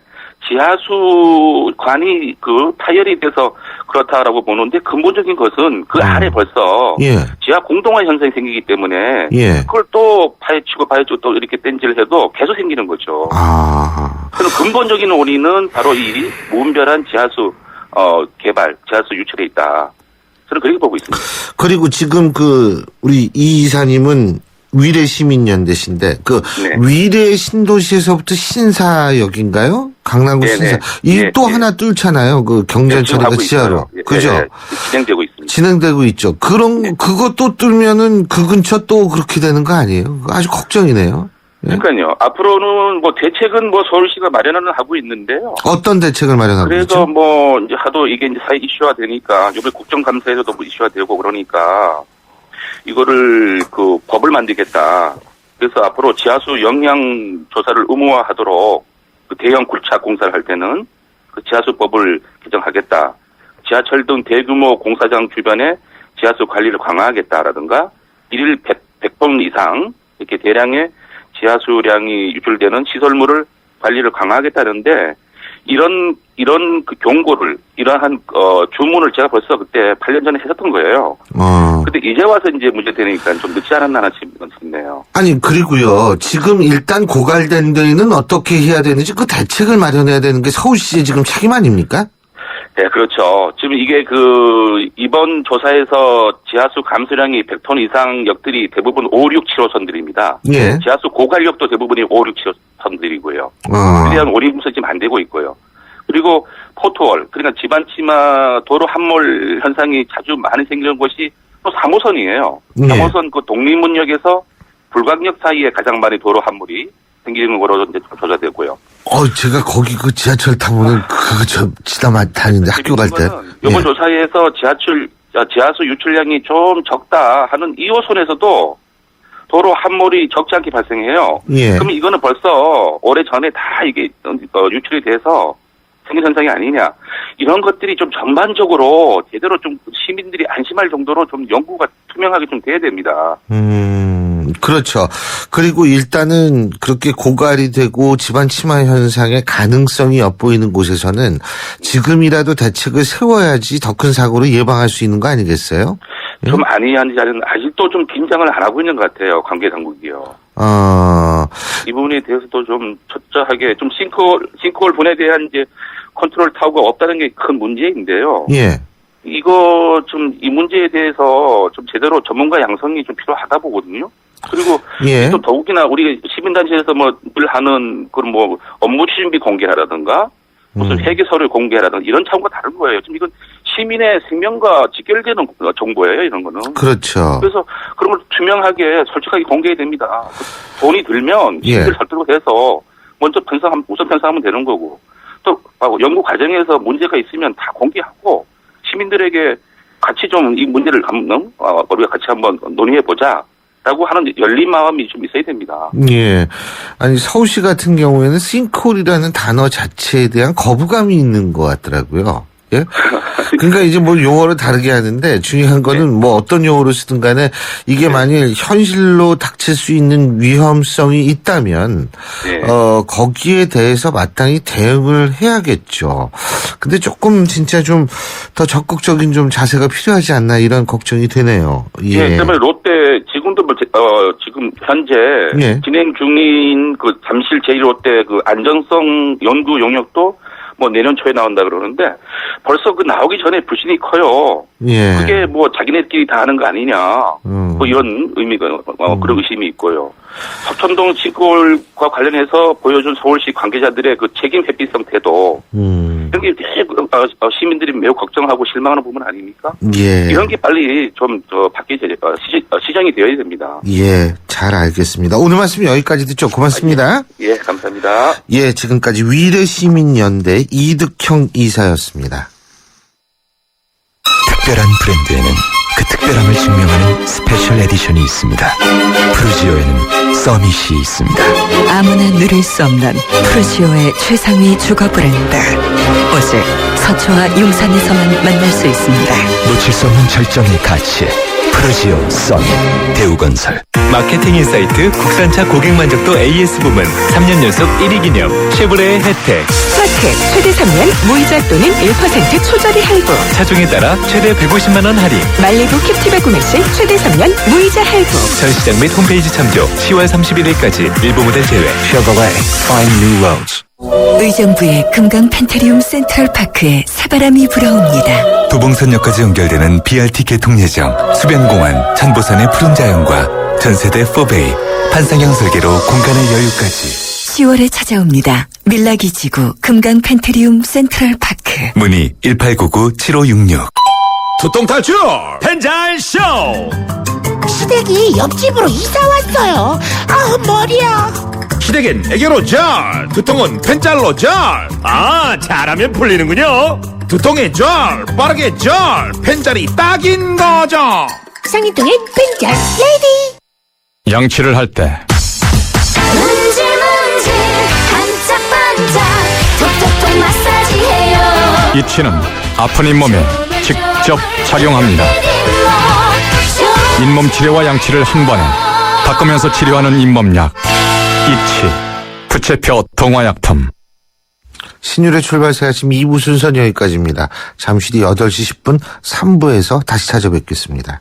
Speaker 13: 지하수관이 그 타열이 돼서 그렇다라고 보는데 근본적인 것은 그 아래 벌써 지하 공동화 현상이 생기기 때문에 그걸 또 파헤치고 또 이렇게 땡지를 해도 계속 생기는 거죠. 그래서 근본적인 원인은 바로 이 무분별한 지하수 개발, 지하수 유출에 있다. 저는 그렇게 보고 있습니다.
Speaker 2: 그리고 지금 우리 이 이사님은 위례시민연대신데 위례 신도시에서부터 신사역인가요? 강남구 신사. 이 또 하나 뚫잖아요. 그 경전처리가 지하로. 그죠?
Speaker 13: 진행되고 있습니다.
Speaker 2: 진행되고 있죠. 그거 또 뚫면은 그 근처 또 그렇게 되는 거 아니에요? 아주 걱정이네요.
Speaker 13: 그러니까요. 앞으로는 뭐 대책은 뭐 서울시가 마련을 하고 있는데요.
Speaker 2: 어떤 대책을 마련하고 있죠?
Speaker 13: 그래서 뭐 이제 하도 이게 이제 사회 이슈화 되니까 이번에 국정감사에서도 뭐 이슈화 되고 그러니까 이거를 그 법을 만들겠다. 그래서 앞으로 지하수 영향 조사를 의무화하도록 그 대형 굴착 공사를 할 때는 그 지하수법을 개정하겠다. 지하철 등 대규모 공사장 주변에 지하수 관리를 강화하겠다라든가 일일 100번 이상 이렇게 대량의 지하수량이 유출되는 시설물을 관리를 강화하겠다는데 이런 그 경고를 이러한 주문을 제가 벌써 그때 8년 전에 했었던 거예요. 근데 이제 와서 이제 문제 되니까 좀 늦지 않았나 싶네요.
Speaker 2: 아니 그리고요. 지금 일단 고갈된 데는 어떻게 해야 되는지 그 대책을 마련해야 되는 게 서울시의 지금 책임 아닙니까?
Speaker 13: 네, 그렇죠. 지금 이게 이번 조사에서 지하수 감수량이 100톤 이상 역들이 대부분 5, 6, 7호선들입니다. 지하수 고갈역도 대부분이 5, 6, 7호선들이고요. 그에 대한 오리분석이 지금 안 되고 있고요. 그리고 포트홀, 그러니까 집안 치마 도로 함몰 현상이 자주 많이 생기는 곳이 또 3호선이에요. 3호선 그 독립문역에서 불광역 사이에 가장 많이 도로 함몰이 생기는 거로 이제 조사되고요.
Speaker 2: 제가 거기 그 지하철 타면은 지나만 다니는데 학교 갈 때.
Speaker 13: 이번 조사에서 지하수 유출량이 좀 적다 하는 2호선에서도 도로 함몰이 적지 않게 발생해요. 그럼 이거는 벌써 오래 전에 다 이게 유출이 돼서 생긴 현상이 아니냐. 이런 것들이 좀 전반적으로 제대로 좀 시민들이 안심할 정도로 좀 연구가 투명하게 좀 돼야 됩니다.
Speaker 2: 그렇죠. 그리고 일단은 그렇게 고갈이 되고 집안 치마 현상의 가능성이 엿보이는 곳에서는 지금이라도 대책을 세워야지 더 큰 사고를 예방할 수 있는 거 아니겠어요?
Speaker 13: 좀 아니한 자는 아직도 좀 긴장을 안 하고 있는 것 같아요. 관계 당국이요. 이 부분에 대해서도 좀 철저하게 좀 싱크홀 분에 대한 이제 컨트롤 타워가 없다는 게 큰 문제인데요. 이거 좀 이 문제에 대해서 좀 제대로 전문가 양성이 좀 필요하다 보거든요. 그리고 또 더욱이나 우리 시민단체에서 뭐 늘 하는 그런 뭐 업무 추진비 공개라든가 무슨 회계서를 공개라든가 이런 차원과 다른 거예요. 지금 이건 시민의 생명과 직결되는 정보예요. 이런 거는.
Speaker 2: 그렇죠.
Speaker 13: 그래서 그런 걸 투명하게 솔직하게 공개해야 됩니다. 돈이 들면 시민들 설득을 해서 먼저 우선 편성하면 되는 거고 또 연구 과정에서 문제가 있으면 다 공개하고 시민들에게 같이 좀 이 문제를 우리가 같이 한번 논의해 보자라고 하는 열린 마음이 좀 있어야 됩니다.
Speaker 2: 예. 아니 서울시 같은 경우에는 싱크홀이라는 단어 자체에 대한 거부감이 있는 것 같더라고요. 예? 그러니까 이제 뭐 용어를 다르게 하는데 중요한 거는 뭐 어떤 용어로 쓰든 간에 이게 만일 현실로 닥칠 수 있는 위험성이 있다면 거기에 대해서 마땅히 대응을 해야겠죠. 근데 조금 진짜 좀 더 적극적인 좀 자세가 필요하지 않나 이런 걱정이 되네요.
Speaker 13: 예. 때문에 롯데 지금도 지금 현재 진행 중인 그 잠실 제1롯데 그 안정성 연구 용역도 뭐 내년 초에 나온다 그러는데 벌써 그 나오기 전에 불신이 커요.
Speaker 2: 예.
Speaker 13: 그게 뭐 자기네끼리 다 하는 거 아니냐. 뭐 이런 의미가 그런 의심이 있고요. 서천동 시골과 관련해서 보여준 서울시 관계자들의 그 책임 회피성 태도 이런 게 시민들이 매우 걱정하고 실망하는 부분 아닙니까?
Speaker 2: 예.
Speaker 13: 이런 게 빨리 좀 시정이 되어야 됩니다.
Speaker 2: 예, 잘 알겠습니다. 오늘 말씀 여기까지 듣죠. 고맙습니다.
Speaker 13: 예, 감사합니다.
Speaker 2: 예, 지금까지 위례시민연대 이득형 이사였습니다.
Speaker 3: 특별한 브랜드에는 그 특별함을 증명하는 스페셜 에디션이 있습니다. 프루지오에는 서밋이 있습니다.
Speaker 9: 아무나 누릴 수 없는 프루지오의 최상위 주거 브랜드. 오직 서초와 용산에서만 만날 수 있습니다.
Speaker 3: 놓칠 수 없는 절정의 가치. 프루지오 서밋 대우건설. 마케팅 인사이트 국산차 고객 만족도 AS 부문 3년 연속 1위 기념 쉐보레의 혜택.
Speaker 9: 스마트 최대 3년 무이자 또는 1% 초저리 할부.
Speaker 3: 차종에 따라 최대 150만 원 할인.
Speaker 9: 말리부 캡티베 구매 시 최대 3년 무이자 할부.
Speaker 3: 전시장 및 홈페이지 참조 10월 31일까지 일부 모델 제외. Chevrolet Find New Roads.
Speaker 9: 의정부의 금강 펜테리움 센트럴파크에 새바람이 불어옵니다.
Speaker 3: 도봉선역까지 연결되는 BRT 개통 예정. 수변공원, 천보산의 푸른 자연과 전세대 4베이, 판상형 설계로 공간의 여유까지.
Speaker 9: 10월에 찾아옵니다. 밀라기지구 금강 펜테리움 센트럴파크.
Speaker 3: 문의 1899-7566.
Speaker 14: 두통 탈출 펜잘쇼.
Speaker 12: 시댁이 옆집으로 이사 왔어요. 아 머리야.
Speaker 14: 시댁엔 애교로 절, 두통은 펜잘로 절. 아, 잘하면 풀리는군요. 두통에 절, 빠르게 절, 펜잘이 딱인 거죠.
Speaker 12: 상이통엔 펜잘 레이디.
Speaker 14: 양치를 할 때
Speaker 12: 문지 반짝반짝 톡톡톡 마사지해요.
Speaker 14: 이 치는 아픈 잇몸에 직접 착용합니다. 잇몸 치료와 양치를 한 번에 바꾸면서 치료하는 잇몸약 이치 부채표 동화약품.
Speaker 2: 신율의 출발새 아침 2부 순서는 여기까지입니다. 잠시 뒤 8시 10분 3부에서 다시 찾아뵙겠습니다.